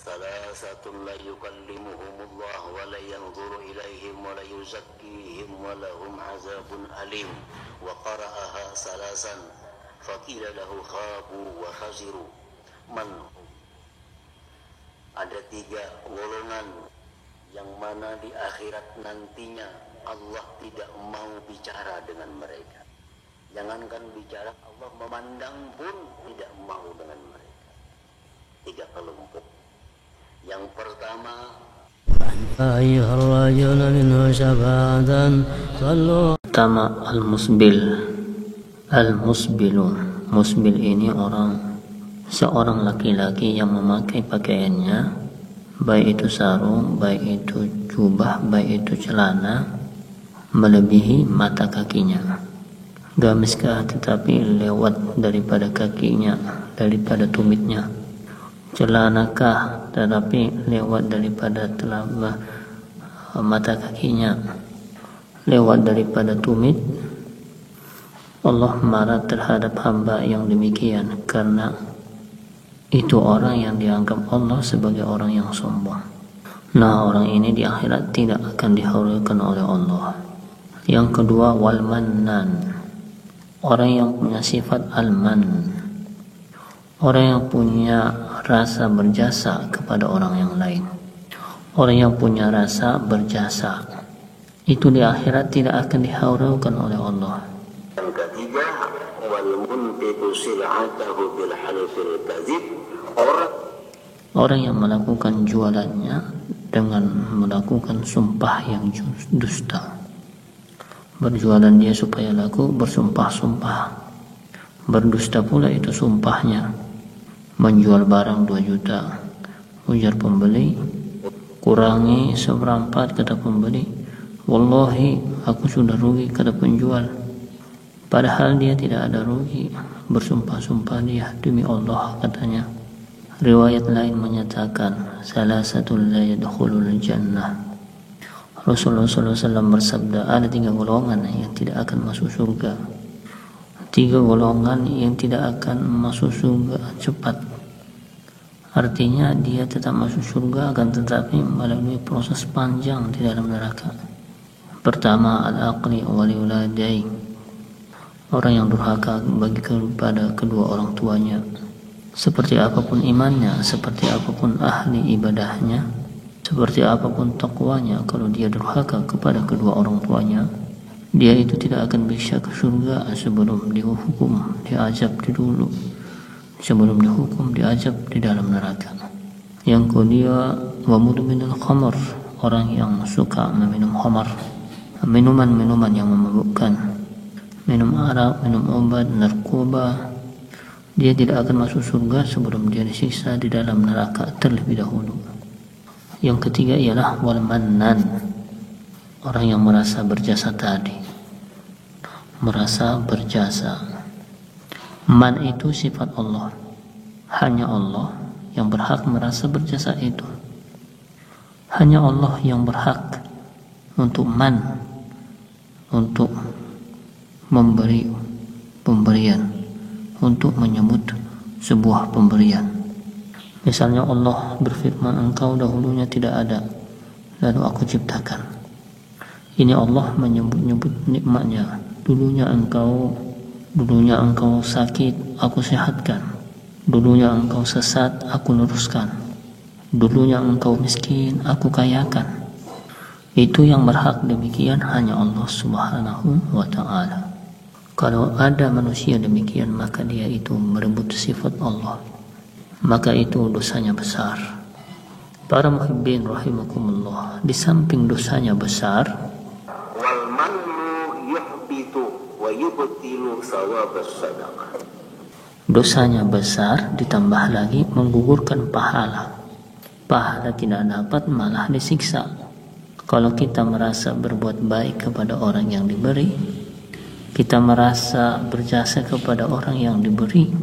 Salasatun la yukallimuhumullah wa la yanzuru ilaihim wa la yuzakkihim wa lahum azabun alim. Wa qara'aha salasan faqila lahu khabu wa khasiru man. Ada 3 golongan yang mana di akhirat nantinya Allah tidak mau bicara dengan mereka. Jangankan bicara, Allah memandang pun tidak mau dengan mereka. 3 kelompok. Yang pertama, pertama al-musbil. Al-musbilun. Musbil ini seorang laki-laki yang memakai pakaiannya, baik itu sarung, baik itu jubah, baik itu celana, melebihi mata kakinya. Gamiskah, tetapi lewat daripada kakinya, daripada tumitnya. Celanakah, tetapi lewat daripada mata kakinya, lewat daripada tumit. Allah marah terhadap hamba yang demikian, karena itu orang yang dianggap Allah sebagai orang yang sombong. Nah, orang ini di akhirat tidak akan dihaulkan oleh Allah. Yang kedua, wal mannan. Orang yang punya sifat al-man, orang yang punya rasa berjasa kepada orang yang lain. Orang yang punya rasa berjasa itu di akhirat tidak akan dihaulkan oleh Allah. Yang ketiga, wal munfiqu sil'atahu bil halfil kadzib. Orang yang melakukan jualannya dengan melakukan sumpah yang dusta. Berjualan dia supaya laku, bersumpah-sumpah. Berdusta pula itu sumpahnya. Menjual barang 2 juta, ujar pembeli, kurangi seperempat, kata pembeli, wallahi aku sudah rugi, kata penjual. Padahal dia tidak ada rugi. Bersumpah-sumpah dia, demi Allah, katanya. Riwayat lain menyatakan, salasatul la yadkhulul jannah. Rasulullah SAW bersabda, ada 3 golongan yang tidak akan masuk surga. 3 golongan yang tidak akan masuk surga cepat. Artinya dia tetap masuk surga, akan tetapi melalui proses panjang di dalam neraka. Pertama, al-aqli waliuladai. Orang yang durhaka bagi kepada kedua orang tuanya. Seperti apapun imannya, seperti apapun ahli ibadahnya, seperti apapun takwanya, kalau dia durhaka kepada kedua orang tuanya, dia itu tidak akan bisa ke surga sebelum dihukum, diazab dulu. Sebelum dihukum, diazab di dalam neraka. Yang kedua, wa mudminul khamr, orang yang suka meminum khamar, minuman-minuman yang memabukkan, minum arak, minum obat, narkoba. Dia tidak akan masuk surga sebelum dia disiksa di dalam neraka terlebih dahulu. Yang ketiga ialah wal mannan, orang yang merasa berjasa tadi. Merasa berjasa. Man itu sifat Allah. Hanya Allah yang berhak merasa berjasa itu. Hanya Allah yang berhak untuk man, untuk memberi pemberian, untuk menyebut sebuah pemberian. Misalnya Allah berfirman, engkau dahulunya tidak ada, lalu aku ciptakan. Ini Allah menyebut-nyebut nikmatnya. Dulunya engkau sakit, aku sehatkan. Dulunya engkau sesat, aku luruskan. Dulunya engkau miskin, aku kayakan. Itu yang berhak demikian hanya Allah Subhanahu wa ta'ala. Kalau ada manusia demikian, maka dia itu merebut sifat Allah, maka itu dosanya besar. Para muhibbin rahimakumullah, di samping dosanya besar, wal mannu yuhbitu wa yubtilu thawabas sadaqah. Dosanya besar, ditambah lagi menggugurkan pahala. Pahala tidak dapat, malah disiksa. Kalau kita merasa berbuat baik kepada orang yang diberi, kita merasa berjasa kepada orang yang diberi,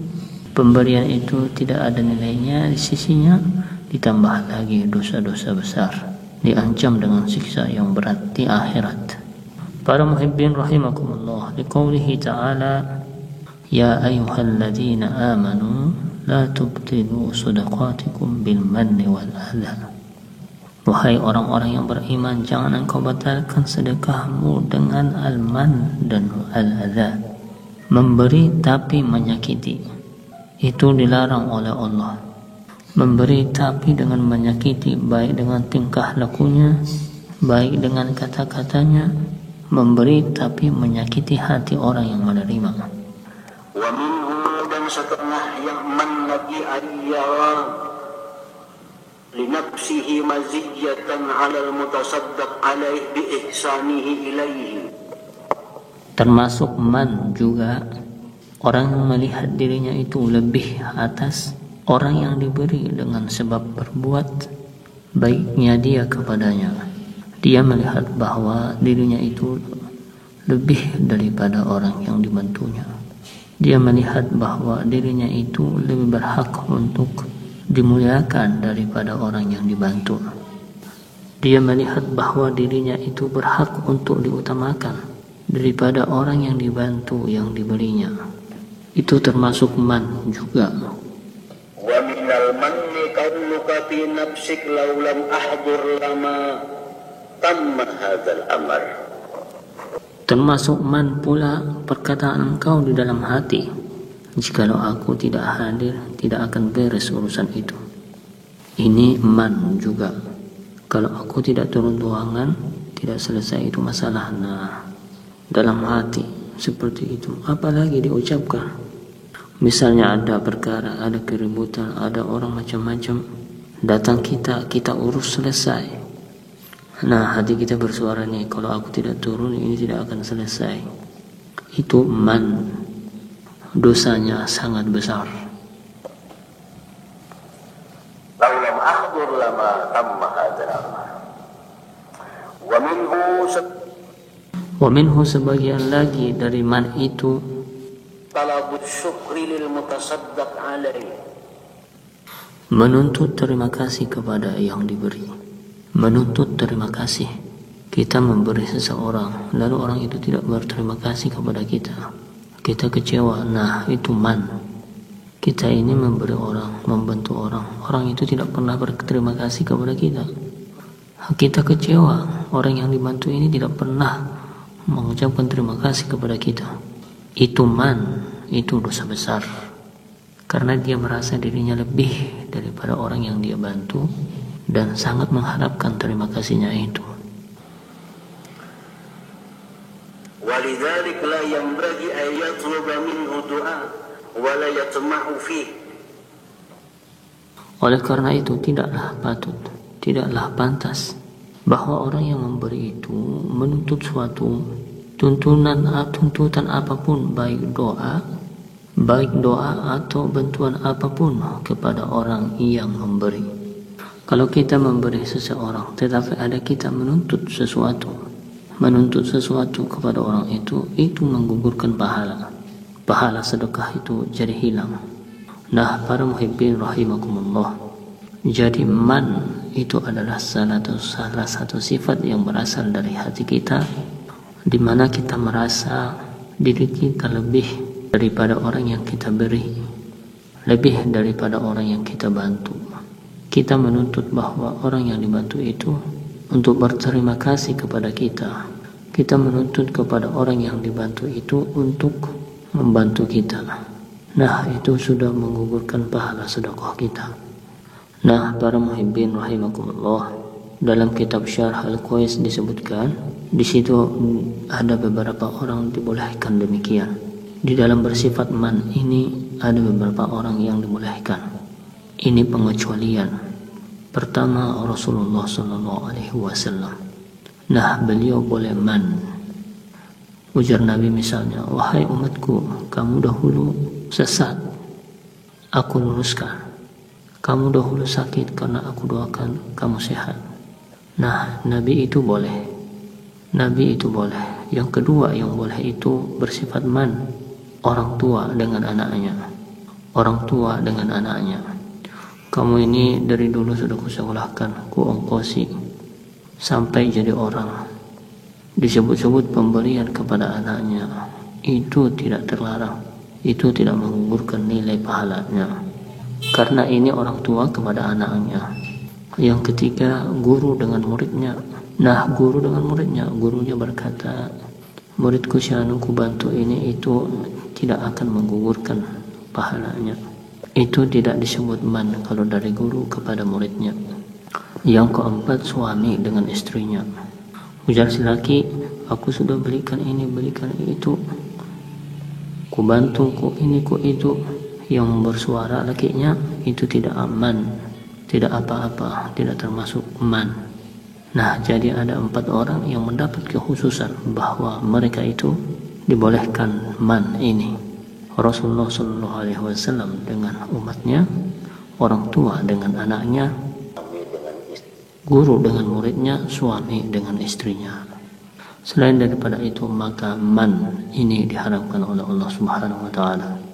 pemberian itu tidak ada nilainya di sisinya, ditambah lagi dosa-dosa besar, diancam dengan siksa yang berat di akhirat. Para muhibbin rahimakumullah, liqaulihi ta'ala, ya ayyuhalladzina amanu la tubtilu shadaqatikum bil manni wal adha. Wahai orang-orang yang beriman, jangan engkau batalkan sedekahmu dengan al-man dan al-adha. Memberi tapi menyakiti, itu dilarang oleh Allah. Memberi tapi dengan menyakiti, baik dengan tingkah lakunya, baik dengan kata-katanya. Memberi tapi menyakiti hati orang yang menerima. Wa minhu, dan setengah yang man lagi ayyara linafsihi maziyatan 'alal mutasaddaq 'alaihi bi ihsanihi ilaihi. Termasuk man juga orang yang melihat dirinya itu lebih atas orang yang diberi dengan sebab berbuat baiknya dia kepadanya. Dia melihat bahwa dirinya itu lebih daripada orang yang dibantunya. Dia melihat bahwa dirinya itu lebih berhak untuk dimuliakan daripada orang yang dibantu. Dia melihat bahwa dirinya itu berhak untuk diutamakan daripada orang yang dibantu yang diberinya. Itu termasuk man juga. Wa minal manni kaunuka fi nafsik law lam ahdur lama tamma hadzal amr. Termasuk man pula perkataan engkau di dalam hati, jikalau aku tidak hadir, tidak akan beres urusan itu. Ini man juga. Kalau aku tidak turun ruangan, tidak selesai itu masalah. Nah, dalam hati seperti itu, apalagi diucapkan. Misalnya ada perkara, ada keributan, ada orang macam-macam, datang kita urus selesai. Nah, hati kita bersuara nih, kalau aku tidak turun ini tidak akan selesai. Itu man. Dosanya sangat besar. Law lam ahdur lama tamma hadzal amr. Wa minhu sebagian lagi dari man itu talabus syukri lil mutasaddaq alaihi. Menuntut terima kasih kepada yang diberi. Menuntut terima kasih. Kita memberi seseorang, lalu orang itu tidak berterima kasih kepada kita. Kita kecewa. Nah, itu man. Kita ini memberi orang, membantu orang, orang itu tidak pernah berterima kasih kepada kita. Kita kecewa, orang yang dibantu ini tidak pernah mengucapkan terima kasih kepada kita. Itu man. Itu dosa besar, karena dia merasa dirinya lebih daripada orang yang dia bantu dan sangat mengharapkan terima kasihnya itu. ولذلك لا ينبغي أن يطلب منه دعاء ولا يطمع فيه. Oleh karena itu tidaklah patut, tidaklah pantas bahwa orang yang memberi itu menuntut suatu tuntutan apapun, baik doa atau bantuan apapun kepada orang yang memberi. Kalau kita memberi seseorang tetapi ada kita menuntut sesuatu kepada orang itu menggugurkan pahala sedekah itu jadi hilang. Nah, para muhibbin rahimakumullah, jadi man itu adalah salah satu sifat yang berasal dari hati kita, di mana kita merasa diri kita lebih daripada orang yang kita beri, lebih daripada orang yang kita bantu. Kita menuntut bahwa orang yang dibantu itu untuk berterima kasih kepada kita. Kita menuntut kepada orang yang dibantu itu untuk membantu kita. Nah, itu sudah menggugurkan pahala sedekah kita. Nah, para muhibbin rahimakumullah, dalam kitab Syarh Al-Qais disebutkan, di situ ada beberapa orang dibolehkan demikian. Di dalam bersifat man ini ada beberapa orang yang dibolehkan. Ini pengecualian. Pertama, Rasulullah SAW. Nah, beliau boleh man. Ujar Nabi misalnya, wahai umatku, kamu dahulu sesat, aku luruskan. Kamu dahulu sakit, karena aku doakan kamu sehat. Nah, Nabi itu boleh. Yang kedua yang boleh itu bersifat man, orang tua dengan anaknya. Kamu ini dari dulu sudah kusekolahkan, kuongkosi sampai jadi orang. Disebut-sebut pemberian kepada anaknya, itu tidak terlarang, itu tidak menggugurkan nilai pahalanya. karena ini orang tua kepada anaknya. Yang ketiga, guru dengan muridnya. Nah, guru dengan muridnya, gurunya berkata, muridku si anu ku bantu ini itu tidak akan menggugurkan pahalanya. Itu tidak disebut man kalau dari guru kepada muridnya. Yang keempat, suami dengan istrinya. Ujar si laki, aku sudah belikan ini, belikan itu, ku bantu, ku ini, ku itu. Yang bersuara lakinya itu tidak aman, tidak apa-apa, tidak termasuk man. Nah, jadi ada 4 orang yang mendapat kekhususan bahwa mereka itu dibolehkan man ini. Rasulullah SAW dengan umatnya, orang tua dengan anaknya, guru dengan muridnya, suami dengan istrinya. Selain daripada itu, maka man ini diharamkan oleh Allah Subhanahu wa taala.